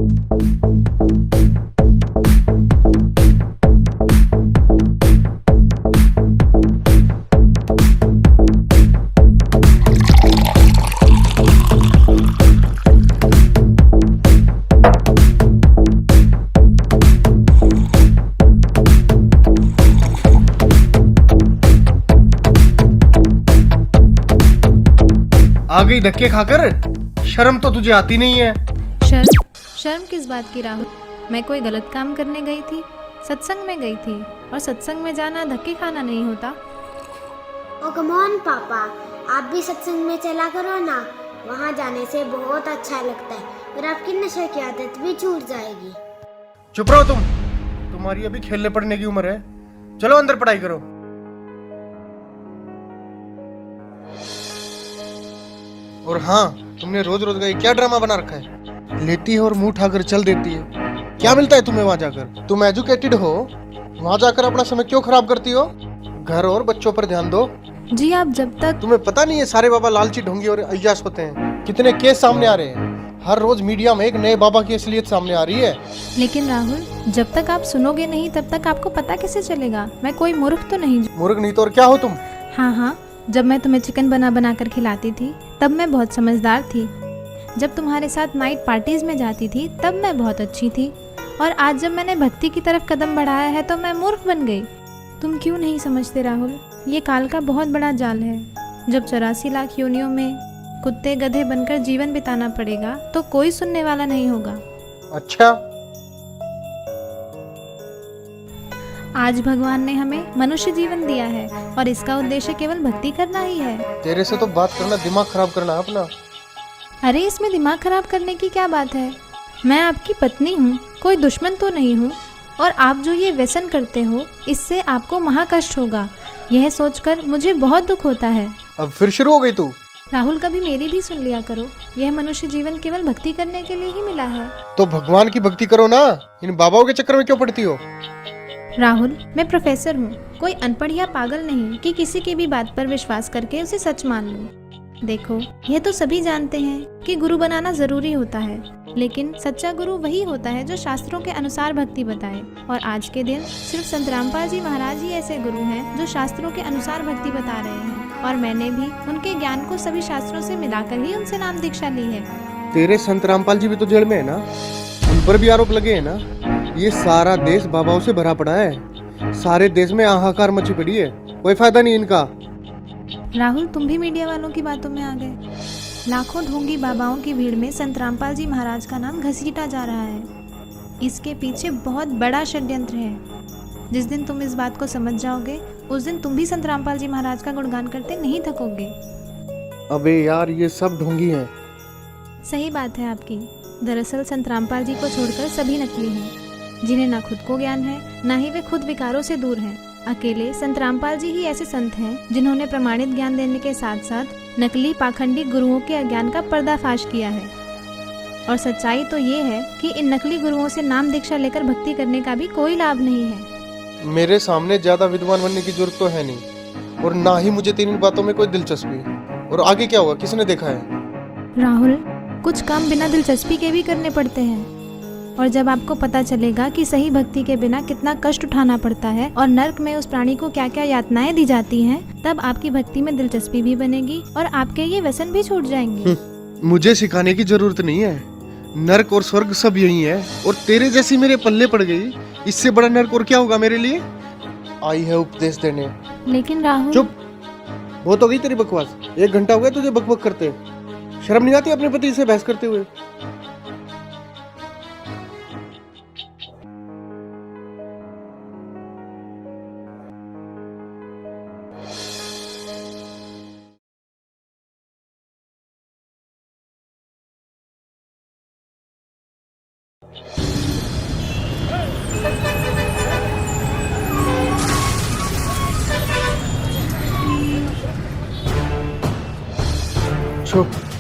आ गई धक्के खाकर। शर्म तो तुझे आती नहीं है। शर्म? शर्म किस बात की राहुल? मैं कोई गलत काम करने गई थी? सत्संग में गई थी, और सत्संग में जाना धक्के खाना नहीं होता। ओ कम ऑन पापा, आप भी सत्संग में चला करो ना, वहाँ जाने से बहुत अच्छा लगता है और आपकी नशे की आदत भी छूट जाएगी। चुप रहो तुम, तुम्हारी अभी खेलने पड़ने की उम्र है। चलो अंदर पढ़ाई करो। और हाँ, तुमने रोज रोज का ये क्या ड्रामा बना रखा है? लेती है और मुंह उठाकर चल देती है। क्या मिलता है तुम्हें वहां जाकर? तुम एजुकेटेड हो, वहां जाकर अपना समय क्यों खराब करती हो? घर और बच्चों पर ध्यान दो। जी आप जब तक तुम्हें पता नहीं है सारे बाबा लालची ढोंगी और अय्याश होते हैं? कितने केस सामने आ रहे हैं। हर रोज मीडिया में एक नए बाबा की असलियत सामने आ रही है। लेकिन राहुल, जब तक आप सुनोगे नहीं तब तक आपको पता कैसे चलेगा? मैं कोई मूर्ख तो नहीं। मूर्ख नहीं तो और क्या हो तुम? हाँ, जब मैं तुम्हें चिकन बना कर खिलाती थी तब मैं बहुत समझदार थी। जब तुम्हारे साथ नाइट पार्टीज में जाती थी तब मैं बहुत अच्छी थी। और आज जब मैंने भक्ति की तरफ कदम बढ़ाया है तो मैं मूर्ख बन गई। तुम क्यों नहीं समझते राहुल? ये काल का बहुत बड़ा जाल है। जब 84 लाख योनियों में कुत्ते गधे बनकर जीवन बिताना पड़ेगा तो कोई सुनने वाला नहीं होगा। अच्छा, आज भगवान ने हमें मनुष्य जीवन दिया है और इसका उद्देश्य केवल भक्ति करना ही है। तेरे से तो बात करना दिमाग खराब करना है अपना। अरे इसमें दिमाग खराब करने की क्या बात है? मैं आपकी पत्नी हूँ, कोई दुश्मन तो नहीं हूँ। और आप जो ये व्यसन करते हो इससे आपको महाकष्ट होगा, यह सोचकर मुझे बहुत दुख होता है। अब फिर शुरू हो गई तू? राहुल, कभी मेरी भी सुन लिया करो। यह मनुष्य जीवन केवल भक्ति करने के लिए ही मिला है। तो भगवान की भक्ति करो ना, इन बाबाओं के चक्कर में क्यों पड़ती हो? राहुल, मैं प्रोफेसर हूँ, कोई अनपढ़ या पागल नहीं कि किसी की भी बात पर विश्वास करके उसे सच मान लूं। देखो, यह तो सभी जानते हैं कि गुरु बनाना जरूरी होता है, लेकिन सच्चा गुरु वही होता है जो शास्त्रों के अनुसार भक्ति बताए। और आज के दिन सिर्फ संत रामपाल जी महाराज ही ऐसे गुरु हैं जो शास्त्रों के अनुसार भक्ति बता रहे हैं। और मैंने भी उनके ज्ञान को सभी शास्त्रों से मिलाकर ही उनसे नाम दीक्षा ली है। तेरे संत रामपाल जी भी तो जेल में है ना, उन पर भी आरोप लगे हैं ना। ये सारा देश बाबाओं से भरा पड़ा है, सारे देश में हाहाकार मची पड़ी है, कोई फायदा नहीं इनका। राहुल, तुम भी मीडिया वालों की बातों में आ गए। लाखों ढोंगी बाबाओं की भीड़ में संत रामपाल जी महाराज का नाम घसीटा जा रहा है। इसके पीछे बहुत बड़ा षड्यंत्र है। जिस दिन तुम इस बात को समझ जाओगे उस दिन तुम भी संत रामपाल जी महाराज का गुणगान करते नहीं थकोगे। अबे यार, ये सब ढोंगी हैं। सही बात है आपकी। दरअसल संत रामपाल जी को छोड़कर सभी नकली हैं, जिन्हें ना खुद को ज्ञान है ना ही वे खुद विकारों से दूर हैं। अकेले संत रामपाल जी ही ऐसे संत हैं जिन्होंने प्रमाणित ज्ञान देने के साथ साथ नकली पाखंडी गुरुओं के अज्ञान का पर्दाफाश किया है। और सच्चाई तो ये है कि इन नकली गुरुओं से नाम दीक्षा लेकर भक्ति करने का भी कोई लाभ नहीं है। मेरे सामने ज्यादा विद्वान बनने की जरूरत तो है नहीं, और ना ही मुझे तेरी बातों में कोई दिलचस्पी। और आगे क्या होगा किसने देखा है? राहुल, कुछ काम बिना दिलचस्पी के भी करने पड़ते हैं। और जब आपको पता चलेगा कि सही भक्ति के बिना कितना कष्ट उठाना पड़ता है और नर्क में उस प्राणी को क्या क्या यातनाएं दी जाती हैं, तब आपकी भक्ति में दिलचस्पी भी बनेगी और आपके ये व्यसन भी छूट जाएंगे। मुझे सिखाने की जरूरत नहीं है, नर्क और स्वर्ग सब यही है। और तेरे जैसी मेरे पल्ले पड़ गई, इससे बड़ा नर्क और क्या होगा मेरे लिए? आई है उपदेश देने। लेकिन राहुल, चुप, बहुत हो गई तेरी बकवास। 1 घंटा हो गया तुझे बकबक करते। शर्म नहीं आती अपने पति से बहस करते हुए?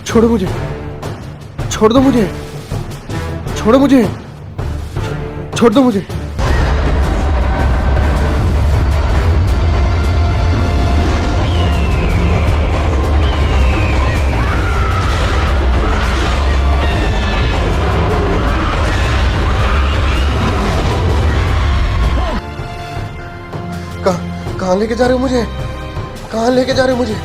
छोड़ो मुझे, छोड़ दो मुझे, छोड़ो मुझे, छोड़ दो मुझे। कहाँ लेके जा रहे हो मुझे? कहाँ लेके जा रहे हो मुझे?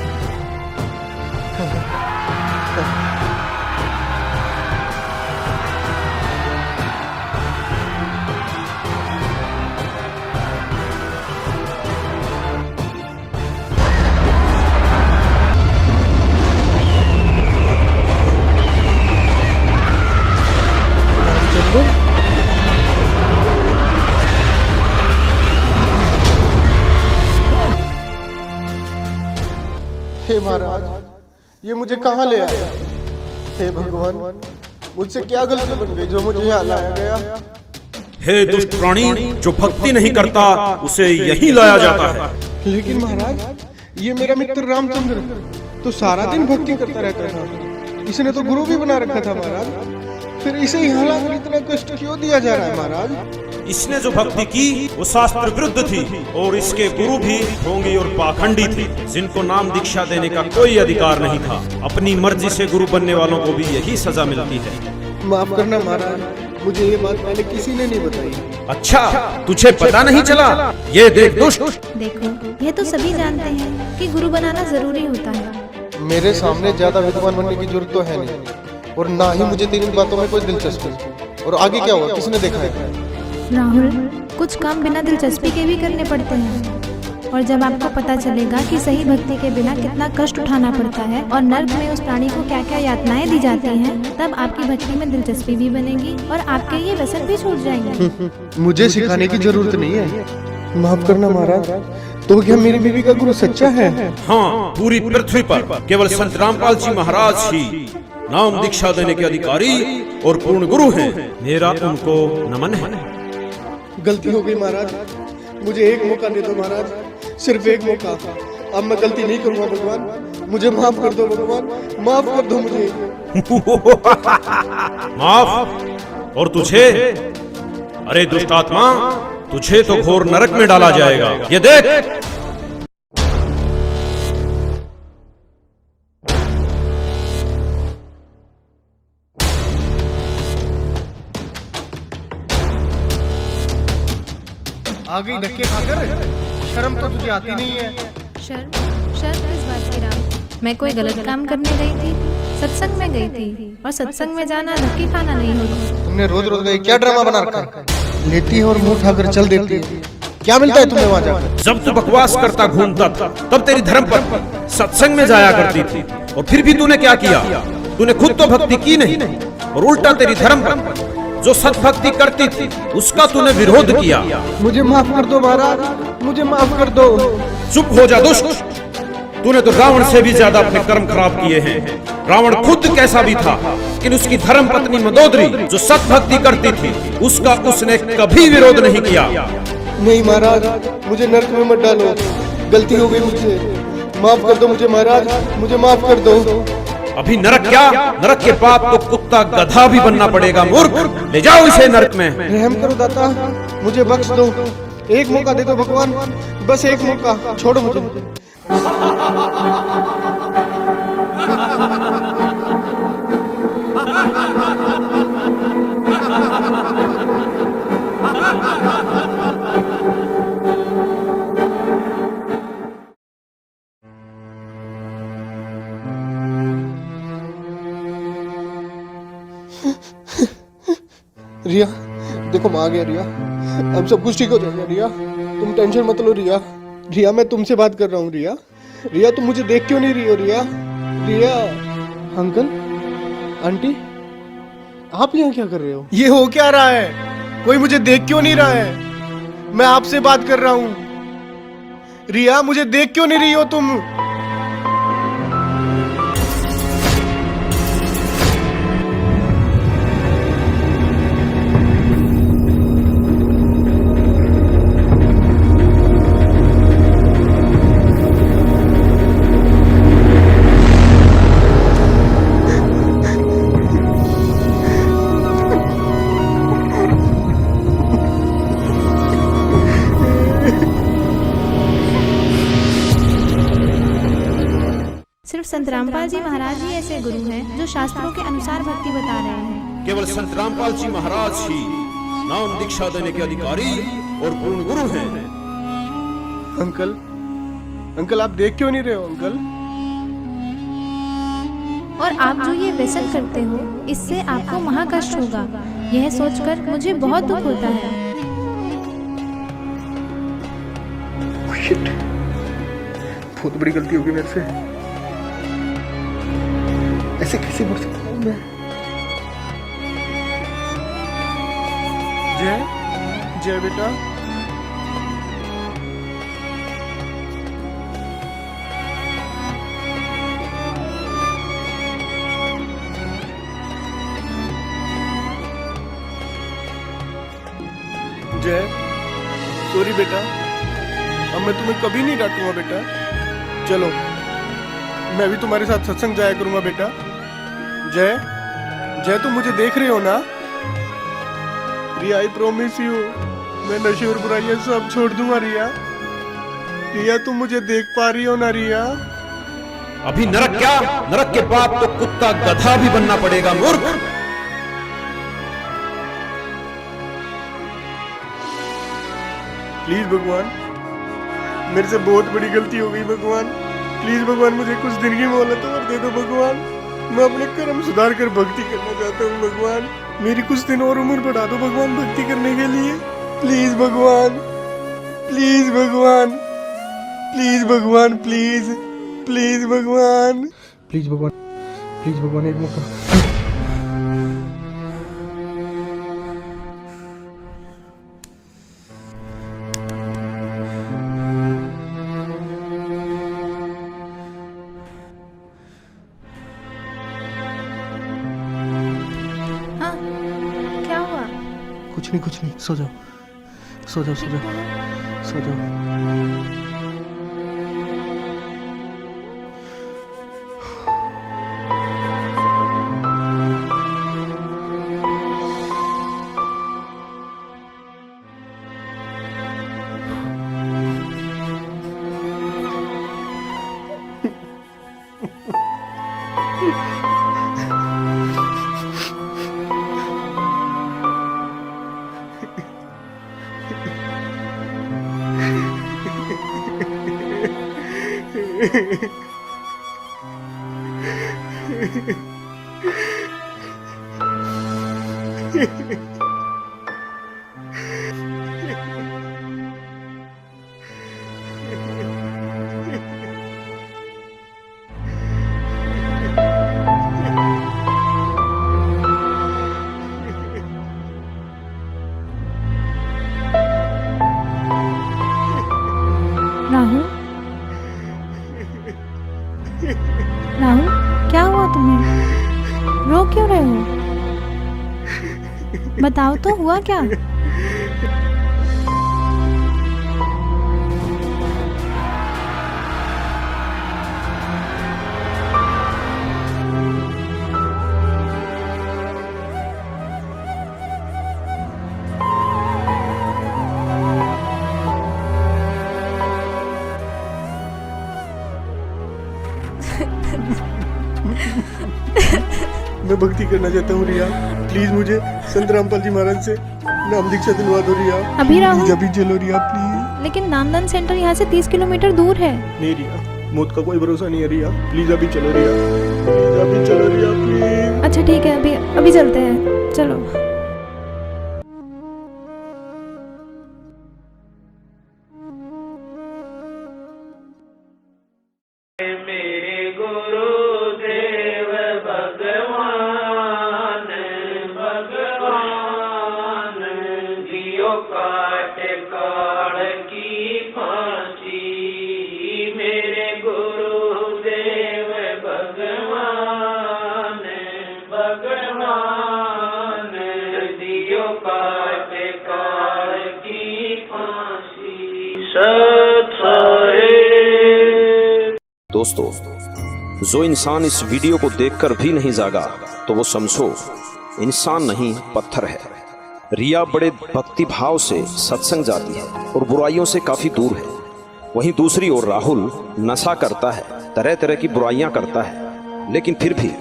हे महाराज, ये मुझे कहाँ ले आया? हे भगवान, मुझसे क्या गलती बन गई जो मुझे यहाँ लाया गया? हे दुष्ट प्राणी, जो भक्ति नहीं करता उसे यही लाया जाता है। लेकिन महाराज, ये मेरा मित्र रामचंद्र तो सारा दिन भक्ति करता रहता था। इसने तो गुरु भी बना रखा था महाराज, फिर इसे यहाँ लाकर इतना कष्ट क्यों दिया जा रहा है महाराज? इसने जो भक्ति की वो शास्त्र विरुद्ध थी और इसके गुरु भी ढोंगी और पाखंडी थे, जिनको नाम दीक्षा देने का कोई अधिकार नहीं था। अपनी मर्जी से गुरु बनने वालों को भी यही सजा मिलती है। माफ करना महाराज, मुझे ये बात पहले किसी ने नहीं बताई। अच्छा, तुझे पता नहीं चला? ये देख दुष्ट। देखो, यह तो सभी जानते हैं कि गुरु बनाना जरूरी होता है। मेरे सामने ज्यादा विद्वान बनने की जरूरत तो है नहीं, और ना ही मुझे तेरी बातों में कोई दिलचस्पी। और आगे क्या हुआ, किसने देखा है? राहुल, कुछ काम बिना दिलचस्पी के भी करने पड़ते हैं, और जब आपको पता चलेगा कि सही भक्ति के बिना कितना कष्ट उठाना पड़ता है और नर्क में उस प्राणी को क्या क्या यातनाएं दी जाती हैं, तब आपकी भक्ति में दिलचस्पी भी बनेगी और आपके ये व्यसन भी छूट जाएंगे। मुझे सिखाने की जरूरत नहीं है। माफ करना महाराज, तो क्या मेरी बीवी का गुरु सच्चा है? हाँ, पूरी पृथ्वी पर केवल संत रामपाल जी महाराज ही नाम दीक्षा देने के अधिकारी और पूर्ण गुरु हैं। मेरा उनको नमन है। गलती हो गई महाराज, मुझे एक मौका दे दो महाराज, सिर्फ एक मौका। अब मैं गलती नहीं करूंगा भगवान, मुझे माफ कर दो भगवान, माफ कर दो मुझे। माफ? और तुझे? अरे दुष्ट आत्मा, तुझे तो घोर नरक में डाला जाएगा। ये देख। आ गई धक्के खाकर, शर्म तो तुझे आती नहीं है। शर्म? शर्म किस बात की राम? मैं कोई गलत काम करने गई थी? सत्संग में गई थी, और सत्संग में जाना धक्के खाना नहीं होता। तुमने रोज रोज का ये क्या ड्रामा बना रखा है? लेती है और मुंह उठाकर चल देती है। क्या मिलता है तुम्हें वहाँ जाकर? जब तू बकवास करता घूमता था, तब तेरी धर्म पर सत्संग में जाया करती थी, और फिर भी तूने क्या किया? तूने खुद तो भक्ति की नहीं, और उल्टा तेरी धर्म पर जो सत्भक्ति करती थी उसका तूने विरोध किया। मुझे माफ कर दो महाराज, मुझे माफ कर दो। चुप हो जा दुष्ट। तूने तो रावण से भी ज्यादा अपने कर्म खराब किए हैं। रावण खुद कैसा भी था, लेकिन उसकी धर्म पत्नी मंदोदरी जो सत्भक्ति करती थी उसका उसने कभी विरोध नहीं किया। नहीं महाराज, मुझे नरक में मत डालो, गलती हो गई मुझसे, माफ कर दो मुझे महाराज, मुझे माफ कर दो। अभी नरक क्या, नरक के पाप तो कुत्ता गधा भी बनना पड़ेगा। मूर्ख, ले जाओ इसे नरक में। रहम करो दाता, मुझे बख्श दो, एक मौका दे दो भगवान, बस एक मौका, छोड़ो मुझे। रिया, देखो मैं आ गया रिया, अब सब कुछ ठीक हो जाएगा रिया, तुम टेंशन मत लो रिया। रिया, मैं तुमसे बात कर रहा हूँ रिया। रिया, तुम मुझे देख क्यों नहीं रही हो रिया? रिया, अंकल, आंटी, आप यहाँ क्या कर रहे हो? ये हो क्या रहा है? कोई मुझे देख क्यों नहीं रहा है? मैं आपसे बात कर रहा हूँ। रिया, मुझे देख क्यों नहीं रही हो तुम? सिर्फ संत रामपाल जी महाराज ही ऐसे गुरु हैं जो शास्त्रों के अनुसार भक्ति बता रहे हैं। केवल संत रामपाल जी महाराज ही नाम दीक्षा देने के अधिकारी और पूर्ण गुरु हैं। अंकल, अंकल आप देख क्यों नहीं रहे हो अंकल? और आप जो ये व्यसन करते हो इससे आपको महाकष्ट होगा। यह सोचकर मुझे बहुत दुख होता है। शिट, बहुत बड़ी गलती होगी मेरे से। ऐसे कैसे बोल सकता हूँ मैं? जय जय बेटा, जय सॉरी बेटा, अब मैं तुम्हें कभी नहीं डांटूंगा बेटा। चलो मैं भी तुम्हारे साथ सत्संग जाया करूंगा बेटा। जय जय तुम मुझे देख रहे हो ना? रिया आई प्रॉमिस यू, मैं नशे और बुराइयां सब छोड़ दूंगा रिया। रिया तुम मुझे देख पा रही हो ना रिया? अभी नरक क्या, नरक के बाद तो कुत्ता गधा भी बनना पड़ेगा मूर्ख। प्लीज भगवान, मेरे से बहुत बड़ी गलती हो गई भगवान। प्लीज भगवान मुझे कुछ दिन की मोहलत और दे दो भगवान। मैं अपने कर्म सुधार कर भक्ति करना चाहता हूँ भगवान। मेरी कुछ दिन और उम्र बढ़ा दो भगवान भक्ति करने के लिए। प्लीज भगवान, प्लीज भगवान, प्लीज भगवान, प्लीज प्लीज भगवान, प्लीज भगवान, प्लीज भगवान एक मौका। हाँ, क्या हुआ? कुछ नहीं, सो जाओ सो जाओ सो जाओ सो जाओ। राहुल, राहुल क्या हुआ तुम्हें? रो क्यों रहे हो? बताओ तो हुआ क्या? मैं भक्ति करना चाहता हूँ रिया। प्लीज मुझे संत रामपाल जी महाराज से नाम दीक्षा दिलवा दो रिया। अभी राहुल, अभी चलो रिया प्लीज। लेकिन नामदान सेंटर यहाँ से 30 किलोमीटर दूर है। नहीं रिया, मौत का कोई भरोसा नहीं है रिया। प्लीज अभी चलो रिया, प्लीज अभी चलो रिया प्लीज। अच्छा ठीक है, अभी चलते हैं, चलो। दोस्तों, जो इंसान इस वीडियो को देखकर भी नहीं जागा तो वो समझो इंसान नहीं पत्थर है। रिया बड़े भक्ति भाव से सत्संग जाती है और बुराइयों से काफी दूर है। वहीं दूसरी ओर राहुल नशा करता है, तरह तरह की बुराइयां करता है, लेकिन फिर भी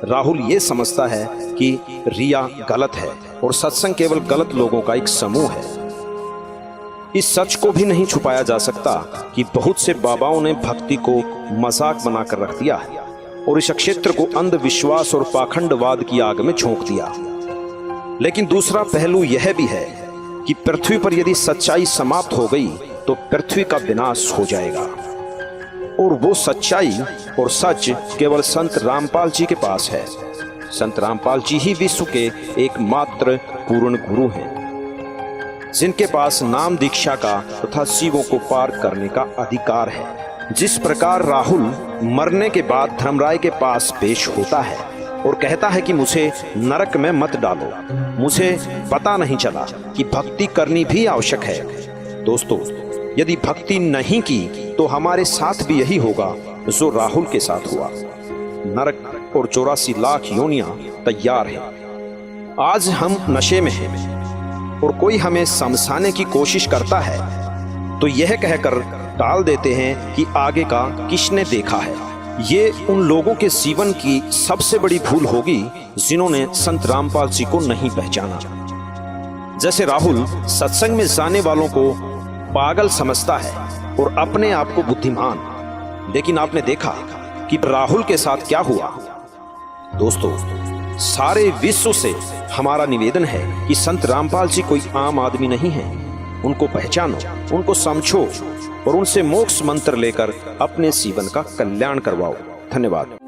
राहुल ये समझता है कि रिया गलत है और सत्संग केवल गलत लोगों का एक समूह है। इस सच को भी नहीं छुपाया जा सकता कि बहुत से बाबाओं ने भक्ति को मजाक बनाकर रख दिया है और इस क्षेत्र को अंधविश्वास और पाखंडवाद की आग में झोंक दिया। लेकिन दूसरा पहलू यह भी है कि पृथ्वी पर यदि सच्चाई समाप्त हो गई तो पृथ्वी का विनाश हो जाएगा, और वो सच्चाई और सच केवल संत रामपाल जी के पास है। संत रामपाल जी ही विश्व के एकमात्र पूर्ण गुरु हैं, जिनके पास नाम दीक्षा का तथा शिवों को पार करने का अधिकार है। जिस प्रकार राहुल मरने के बाद धर्मराय के पास पेश होता है और कहता है कि मुझे नरक में मत डालो, मुझे पता नहीं चला कि भक्ति करनी भी आवश्यक है। दोस्तों, यदि भक्ति नहीं की तो हमारे साथ भी यही होगा जो राहुल के साथ हुआ। नरक और 84 लाख योनियां तैयार हैं। आज हम नशे में हैं और कोई हमें समझाने की कोशिश करता है तो यह कहकर टाल देते हैं कि आगे का किसने देखा है। ये उन लोगों के जीवन की सबसे बड़ी भूल होगी जिन्होंने संत रामपाल जी को नहीं पहचाना। जैसे राहुल सत्संग में जाने वालों को पागल समझता है और अपने आप को बुद्धिमान, लेकिन आपने देखा कि राहुल के साथ क्या हुआ। दोस्तों, सारे विश्व से हमारा निवेदन है कि संत रामपाल जी कोई आम आदमी नहीं है। उनको पहचानो, उनको समझो और उनसे मोक्ष मंत्र लेकर अपने जीवन का कल्याण करवाओ। धन्यवाद।